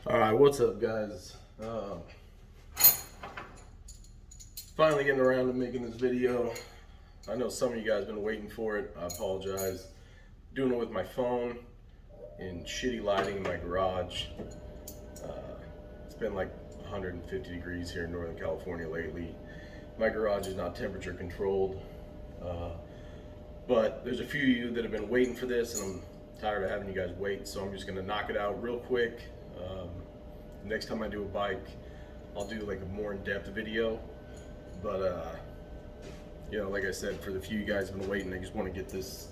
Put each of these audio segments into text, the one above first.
Alright, what's up guys? Finally getting around to making this video. I know some of you guys have been waiting for it. I apologize. Doing it with my phone in shitty lighting in my garage. It's been like 150 degrees here in Northern California lately. My garage is not temperature controlled. But there's a few of you that have been waiting for this, and I'm tired of having you guys wait, so I'm just gonna knock it out real quick. Next time I do a bike, I'll do like a more in-depth video. But you know, like I said, for the few you guys have been waiting, I just want to get this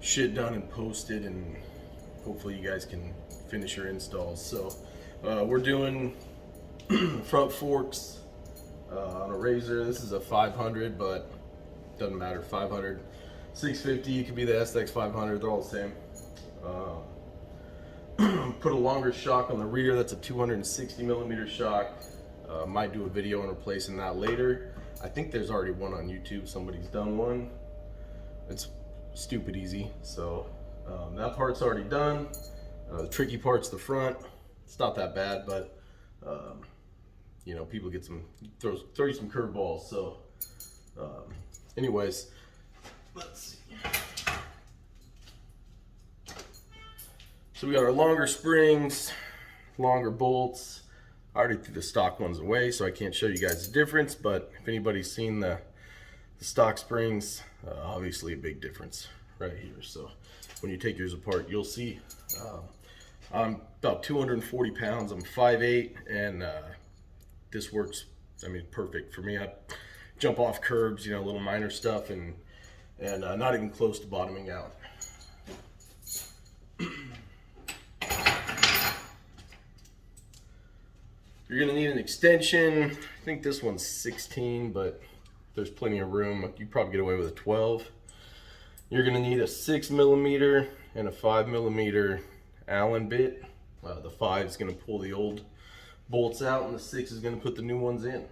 shit done and posted, and hopefully you guys can finish your installs. So we're doing front forks on a Razor. This is a 500, but doesn't matter. 500, 650, it could be the SX500. They're all the same. Put a longer shock on the rear. That's a 260 millimeter shock. Might do a video on replacing that later. I think there's already one on YouTube. Somebody's done one. It's stupid easy. So that part's already done. The tricky part's the front. It's not that bad, but you know, people get some throw you some curveballs. So anyways, let's see. So we got our longer springs, longer bolts. I already threw the stock ones away, so I can't show you guys the difference, but if anybody's seen the stock springs, obviously a big difference right here. So when you take yours apart, you'll see. I'm about 240 pounds, I'm 5'8", and this works, I mean, perfect for me. I jump off curbs, you know, little minor stuff, and not even close to bottoming out. You're gonna need an extension. I think this one's 16, but there's plenty of room. You probably get away with a 12. You're gonna need a 6 millimeter and a 5 millimeter Allen bit. The 5 is gonna pull the old bolts out, and the 6 is gonna put the new ones in.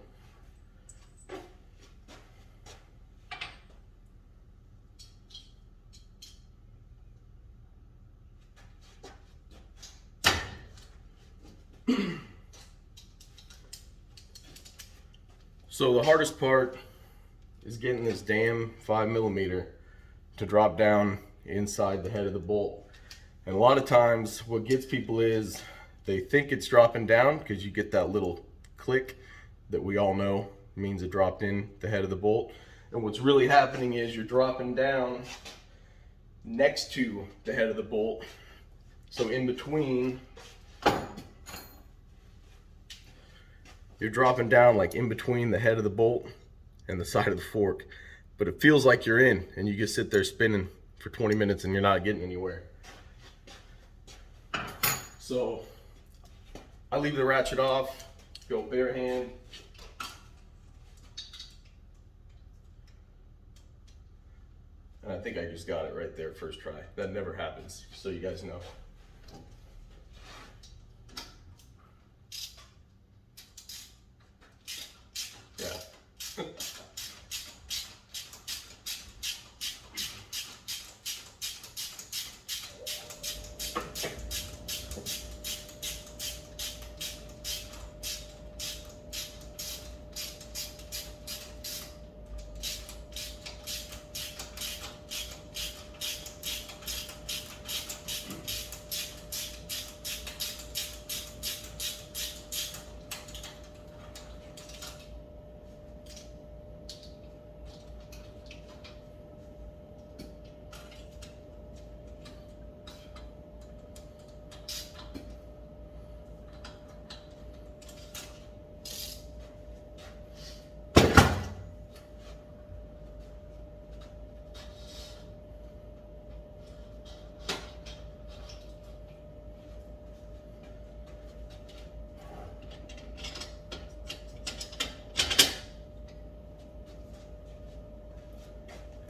So the hardest part is getting this damn 5 millimeter to drop down inside the head of the bolt. And a lot of times what gets people is they think it's dropping down, because you get that little click that we all know means it dropped in the head of the bolt. And what's really happening is you're dropping down next to the head of the bolt. So in between, you're dropping down like in between the head of the bolt and the side of the fork, but it feels like you're in, and you just sit there spinning for 20 minutes and you're not getting anywhere. So I leave the ratchet off, go bare hand. And I think I just got it right there first try. That never happens, so you guys know. Yeah.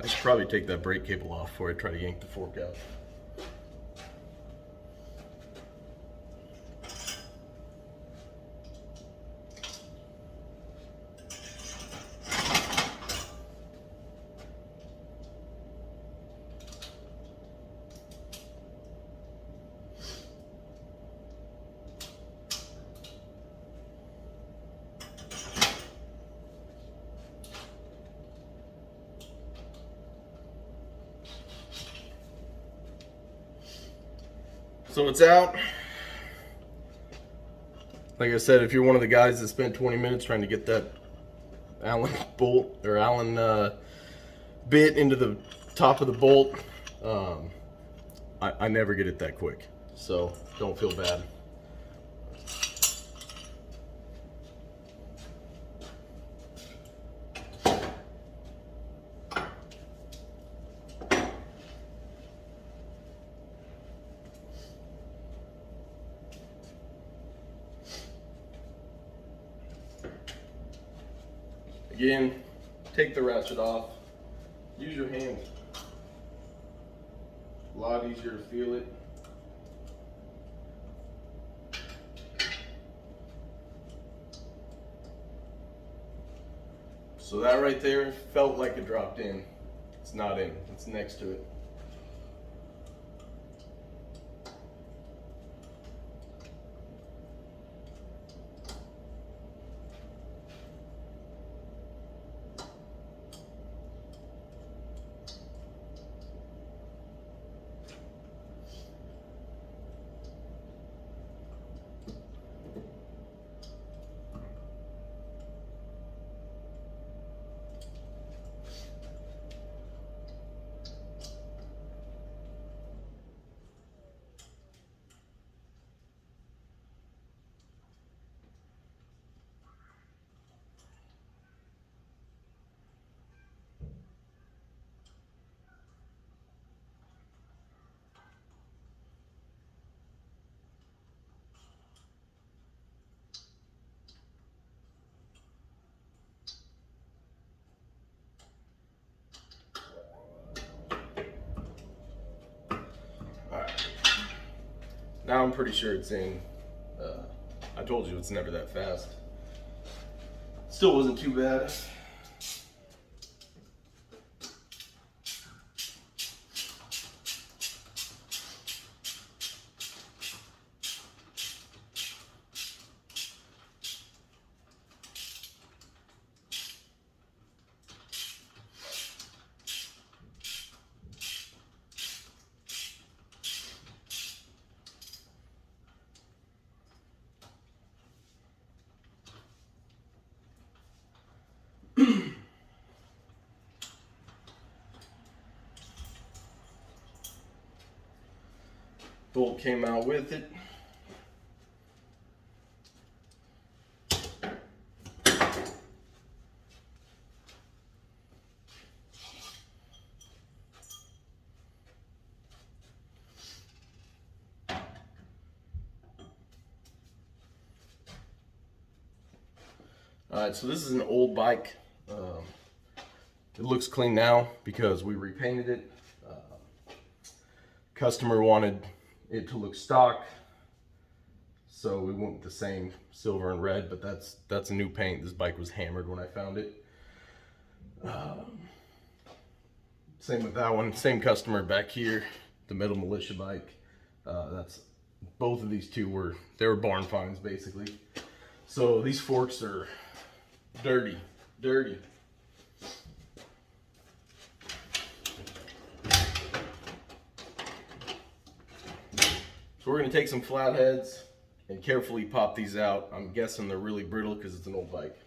I should probably take that brake cable off before I try to yank the fork out. So it's out. Like I said, if you're one of the guys that spent 20 minutes trying to get that Allen bolt or Allen bit into the top of the bolt, I never get it that quick. So don't feel bad. Again, take the ratchet off. Use your hand. A lot easier to feel it. So that right there felt like it dropped in. It's not in, it's next to it. Now I'm pretty sure it's in. I told you it's never that fast. Still wasn't too bad. Bolt came out with it. Alright, so this is an old bike. It looks clean now because we repainted it. Customer wanted it to look stock, so we went with the same silver and red, but that's a new paint. This bike was hammered when I found it. Same with that one. Same customer back here, the Metal Militia bike. That's both of these two were barn finds basically. So these forks are dirty. So we're gonna take some flatheads and carefully pop these out. I'm guessing they're really brittle because it's an old bike.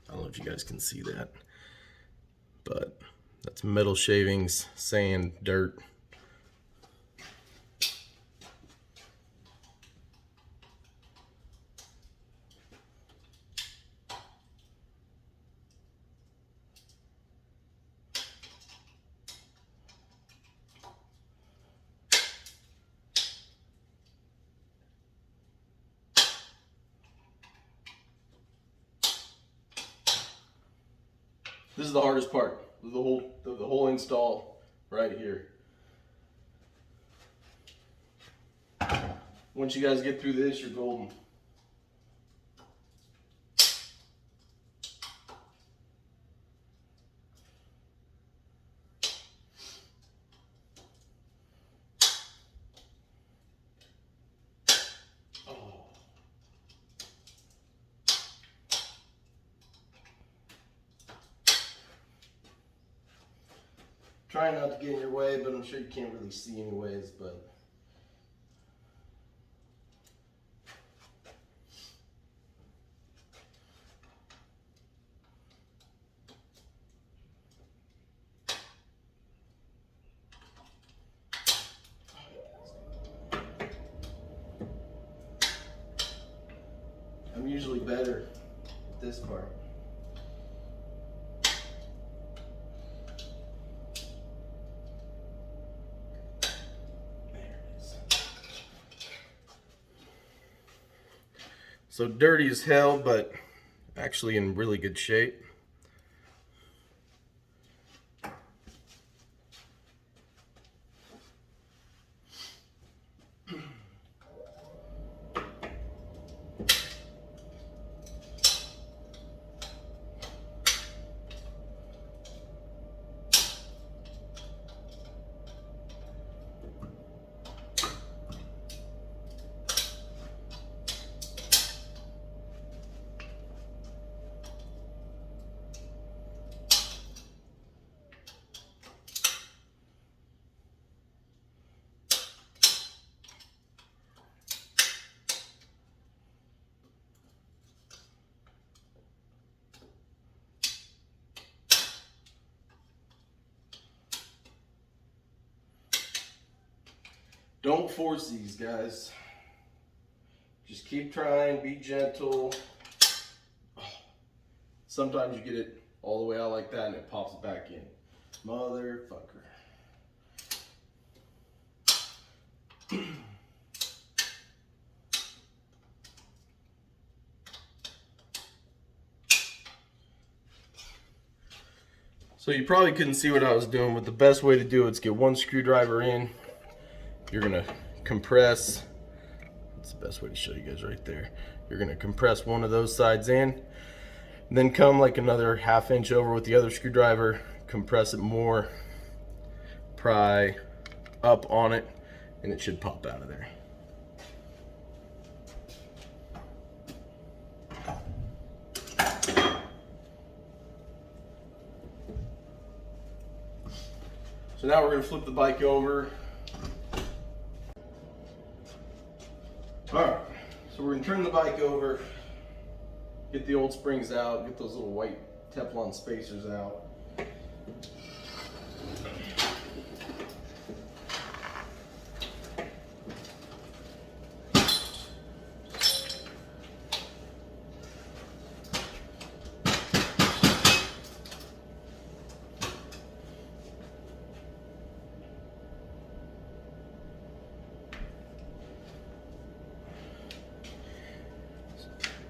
I don't know if you guys can see that, but that's metal shavings, sand, dirt. This is the hardest part, the whole install right here. Once you guys get through this, you're golden. Trying not to get in your way, but I'm sure you can't really see anyways, but I'm usually better at this part. So dirty as hell, but actually in really good shape. Don't force these, guys. Just keep trying, be gentle. Sometimes you get it all the way out like that and it pops back in. Motherfucker. So you probably couldn't see what I was doing, but the best way to do it is get one screwdriver in. You're gonna compress. That's the best way to show you guys right there. You're gonna compress one of those sides in, then come like another ½ inch over with the other screwdriver, compress it more, pry up on it, and it should pop out of there. So now we're going to flip the bike over. Alright, so we're going to turn the bike over, get the old springs out, get those little white Teflon spacers out.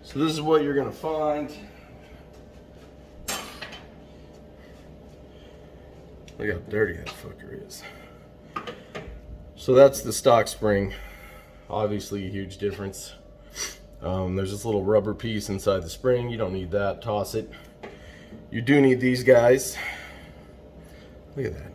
So this is what you're gonna find. Look how dirty that fucker is. So that's the stock spring. Obviously a huge difference. There's this little rubber piece inside the spring. You don't need that, toss it. You do need these guys. Look at that.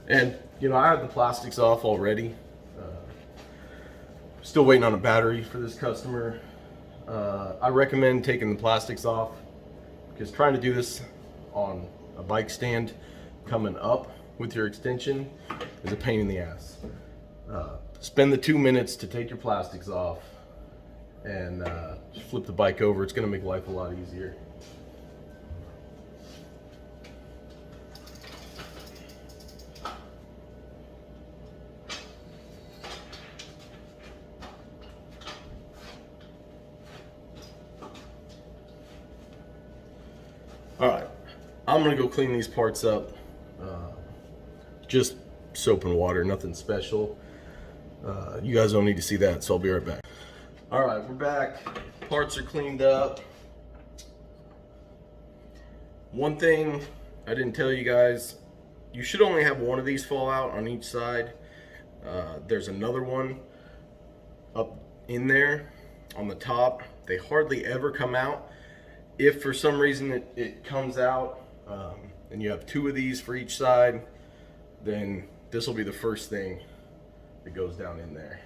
And you know, I have the plastics off already. Still waiting on a battery for this customer. I recommend taking the plastics off because trying to do this on a bike stand coming up with your extension is a pain in the ass. Spend the 2 minutes to take your plastics off and just flip the bike over. It's going to make life a lot easier. Alright, I'm going to go clean these parts up. Just soap and water, nothing special. You guys don't need to see that, so I'll be right back. Alright, we're back. Parts are cleaned up. One thing I didn't tell you guys, you should only have one of these fall out on each side. There's another one up in there on the top. They hardly ever come out. If for some reason it comes out and you have two of these for each side, then this will be the first thing that goes down in there.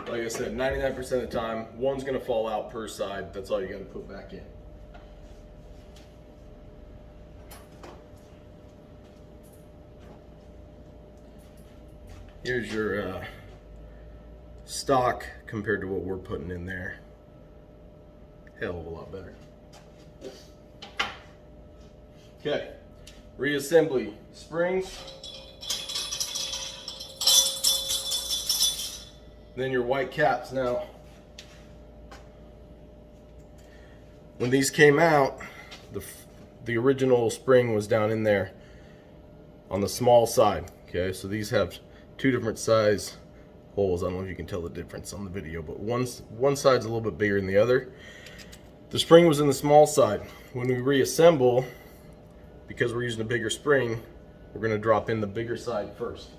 Like I said, 99% of the time, one's gonna fall out per side. That's all you gotta put back in. Here's your stock compared to what we're putting in there. Hell of a lot better. Okay, reassembly springs. Then your white caps. Now, when these came out, the original spring was down in there on the small side. Okay, so these have two different size holes. I don't know if you can tell the difference on the video, but one side's a little bit bigger than the other. The spring was in the small side. When we reassemble, because we're using a bigger spring, we're going to drop in the bigger side first.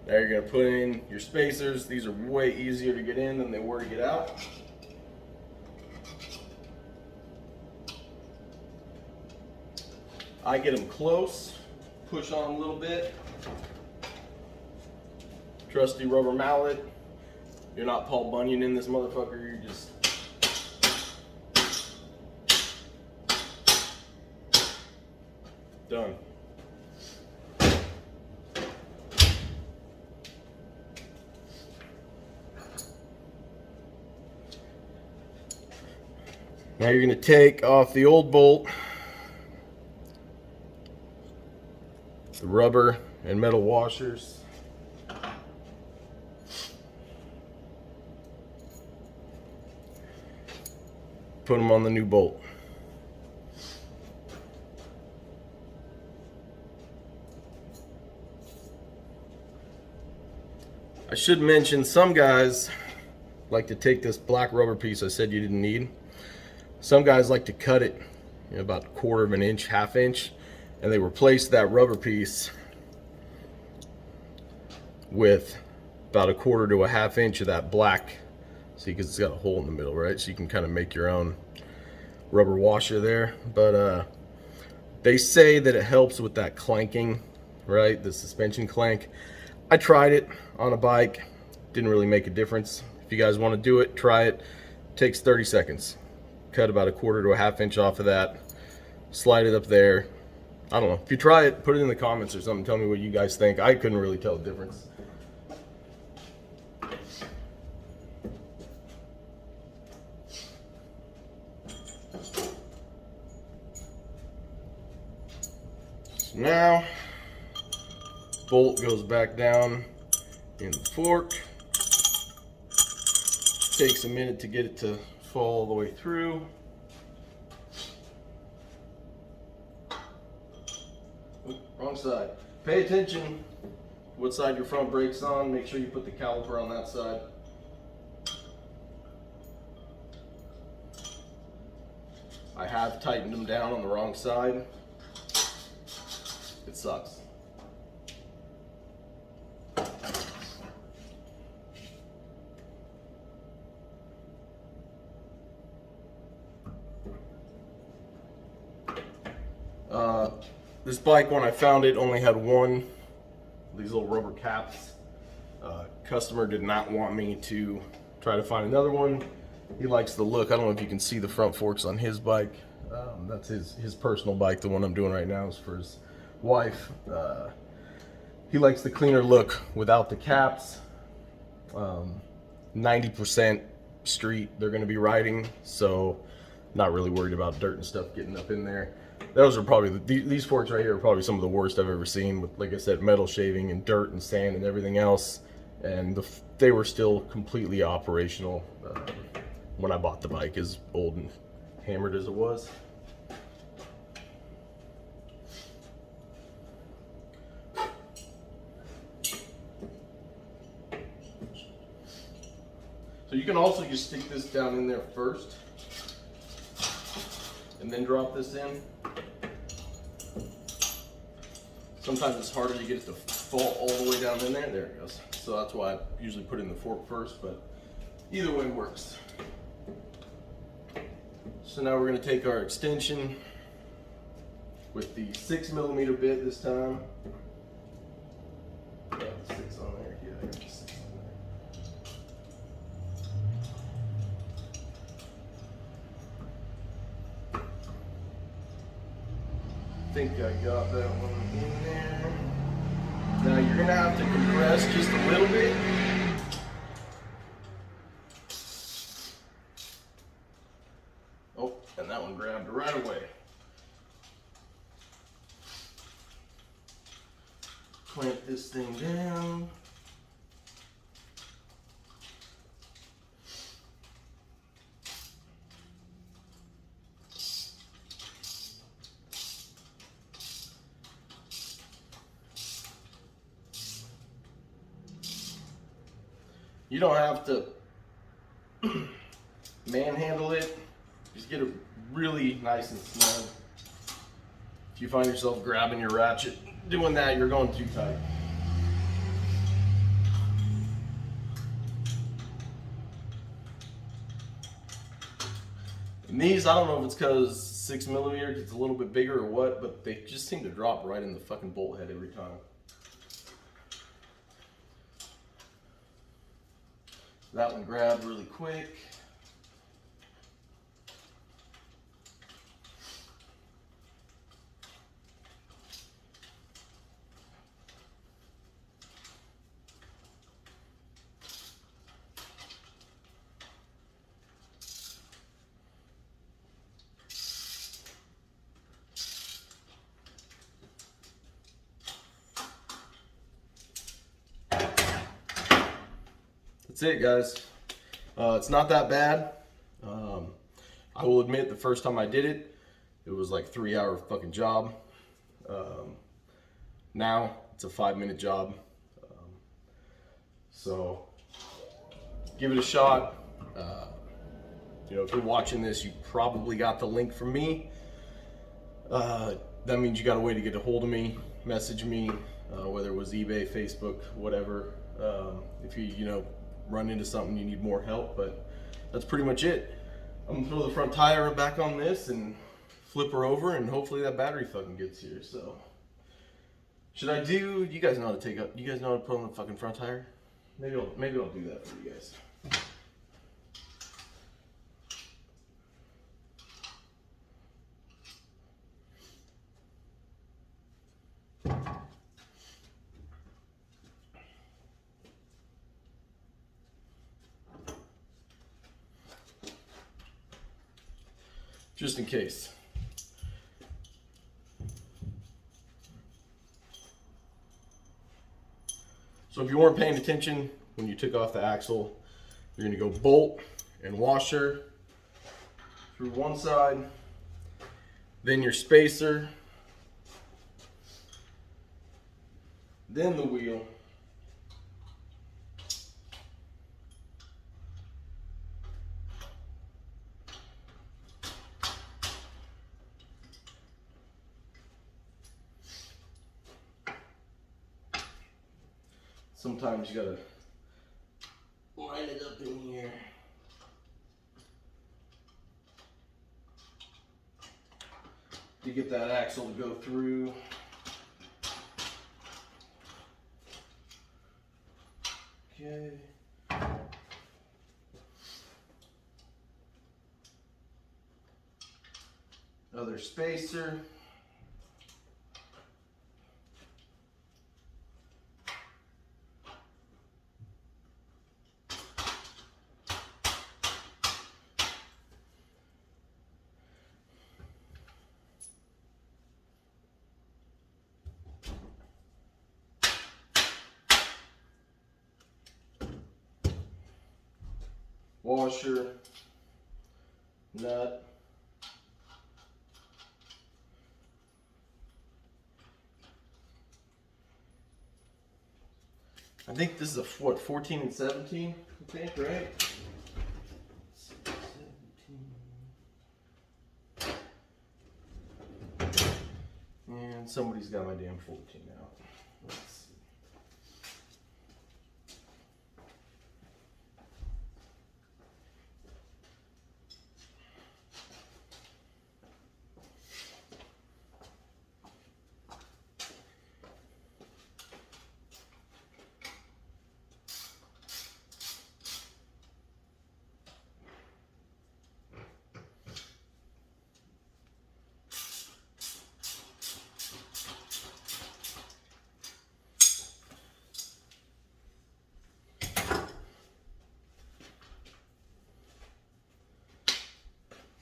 Now you're going to put in your spacers. These are way easier to get in than they were to get out. I get them close, push on a little bit. Trusty rubber mallet. You're not Paul Bunyan in this motherfucker, you're just done. Now you're going to take off the old bolt, the rubber and metal washers. Put them on the new bolt. I should mention, some guys like to take this black rubber piece I said you didn't need. Some guys like to cut it, about a quarter of an inch, half inch, and they replace that rubber piece with about a quarter to a half inch of that black. See, because it's got a hole in the middle, right? So you can kind of make your own rubber washer there. But they say that it helps with that clanking, right? The suspension clank. I tried it on a bike, didn't really make a difference. If you guys want to do it, try it. It takes 30 seconds. Cut about a quarter to a half inch off of that, slide it up there. I don't know. If you try it, put it in the comments or something. Tell me what you guys think. I couldn't really tell the difference. So now, bolt goes back down in the fork. Takes a minute to get it to fall all the way through. Oop, wrong side. Pay attention what side your front brake's on. Make sure you put the caliper on that side. I have tightened them down on the wrong side. It sucks. This bike, when I found it, only had one of these little rubber caps. Customer did not want me to try to find another one. He likes the look. I don't know if you can see the front forks on his bike. That's his personal bike. The one I'm doing right now is for his wife. He likes the cleaner look without the caps. 90% street they're going to be riding, so not really worried about dirt and stuff getting up in there. Those are probably, these forks right here are probably some of the worst I've ever seen, with, like I said, metal shaving and dirt and sand and everything else. And they were still completely operational when I bought the bike, as old and hammered as it was. So you can also just stick this down in there first and then drop this in. Sometimes it's harder to get it to fall all the way down in there. There it goes. So that's why I usually put in the fork first, but either way works. So now we're going to take our extension with the 6mm bit this time. Yeah, 6 on there. Yeah, I got the 6 on there. I think I got that one in there. Now you're going to have to compress just a little bit. Oh, and that one grabbed right away. Clamp this thing down. You don't have to manhandle it. Just get it really nice and snug. If you find yourself grabbing your ratchet, doing that, you're going too tight. And these, I don't know if it's because 6mm gets a little bit bigger or what, but they just seem to drop right in the fucking bolt head every time. That one grabbed really quick. That's it, guys. It's not that bad. I will admit, the first time I did it, it was like a 3-hour fucking job. Now it's a 5-minute job. So give it a shot. You know, if you're watching this, you probably got the link from me. That means you got a way to get a hold of me, message me, whether it was eBay, Facebook, whatever. If you know, run into something you need more help, but that's pretty much it. I'm gonna throw the front tire back on this and flip her over, and hopefully that battery fucking gets here. So should I do, you guys know how to take up, you guys know how to put on the fucking front tire? Maybe I'll do that for you guys. Just in case. So if you weren't paying attention when you took off the axle, you're gonna go bolt and washer through one side, then your spacer, then the wheel, sometimes you gotta line it up in here. To get that axle to go through. Okay. Other spacer. Washer, nut, I think this is a what, 14 and 17, I think, right? 17. And somebody's got my damn 14 out. Let's see.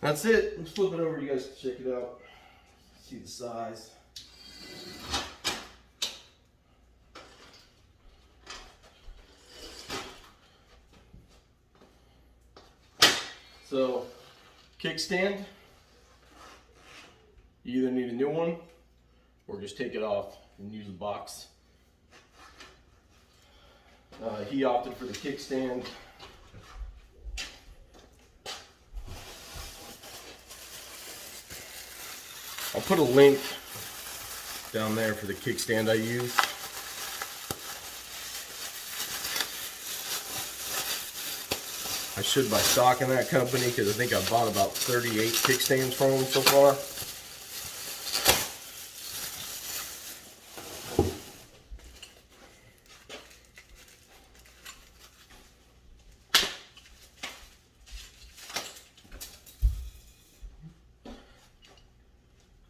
That's it. Let's flip it over. You guys can check it out. See the size. So, kickstand. You either need a new one or just take it off and use the box. He opted for the kickstand. I'll put a link down there for the kickstand I use. I should buy stock in that company because I think I bought about 38 kickstands from them so far.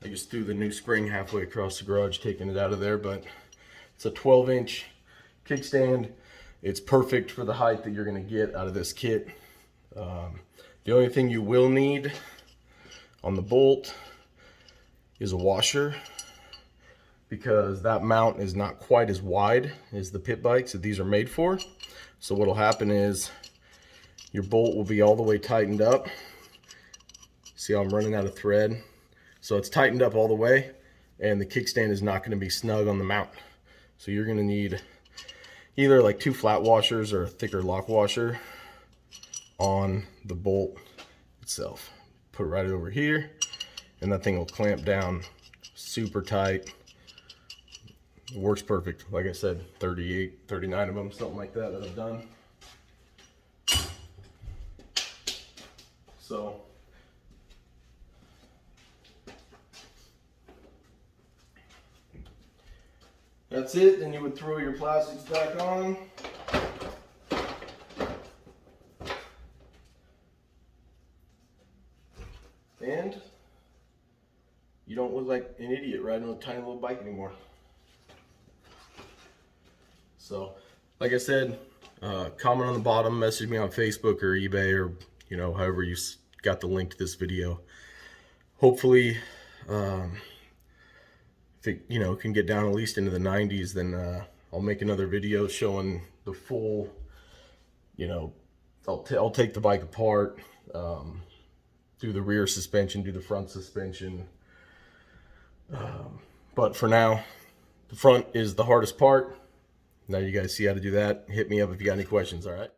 I just threw the new spring halfway across the garage, taking it out of there, but it's a 12-inch kickstand. It's perfect for the height that you're going to get out of this kit. The only thing you will need on the bolt is a washer, because that mount is not quite as wide as the pit bikes that these are made for. So what will happen is your bolt will be all the way tightened up. See how I'm running out of thread? So it's tightened up all the way, and the kickstand is not going to be snug on the mount. So you're going to need either like 2 flat washers or a thicker lock washer on the bolt itself. Put it right over here, and that thing will clamp down super tight. It works perfect. Like I said, 38, 39 of them, something like that I've done. So that's it. Then you would throw your plastics back on. And you don't look like an idiot riding a tiny little bike anymore. So, like I said, comment on the bottom, message me on Facebook or eBay, or however you got the link to this video. Hopefully, if it can get down at least into the 90s, then I'll make another video showing the full. I'll take the bike apart, do the rear suspension, do the front suspension. But for now, the front is the hardest part. Now you guys see how to do that. Hit me up if you got any questions, all right?